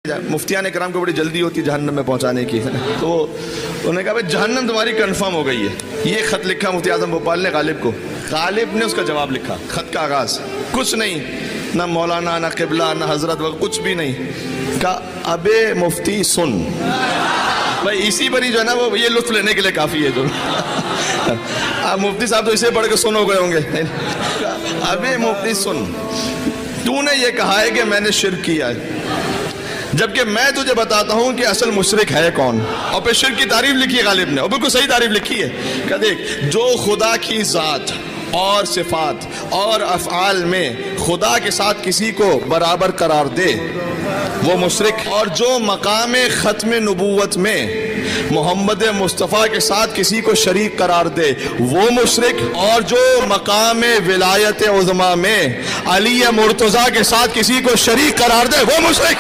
मुफ्तियान इकराम को बड़ी जल्दी होती जहन्नम में पहुंचाने की, तो उन्होंने कहा भाई जहन्नम तुम्हारी कंफर्म हो गई है। ये खत लिखा मुफ्ती आजम भोपाल ने गालिब को, गालिब ने उसका जवाब लिखा। खत का आगाज कुछ नहीं, ना मौलाना ना किबला ना हजरत वगैरह कुछ भी नहीं। कहा अबे मुफ्ती सुन, भाई इसी पर ही जो है ना वो ये लुत्फ लेने के लिए काफी है। जो मुफ्ती साहब तो इसे पढ़ के सुन हो गए होंगे। अबे मुफ्ती सुन, तूने ये कहा है कि मैंने शिर्क किया है, जबकि मैं तुझे बताता हूं कि असल मुशरिक है कौन। और फिर शिर्क की तारीफ लिखी है गालिब ने, और बिल्कुल सही तारीफ लिखी है। क्या देख, जो खुदा की जात और सिफात और अफ़आल में खुदा के साथ किसी को बराबर करार दे वो मुशरिक, और जो मकाम ख़त्म नबूवत में मोहम्मद मुस्तफ़ा के साथ किसी को शरीक करार दे वो मुशरिक, और जो मकाम विलायत उज़्मा में अली मुर्तज़ा के साथ किसी को शरीक करार दे वो मुशरिक।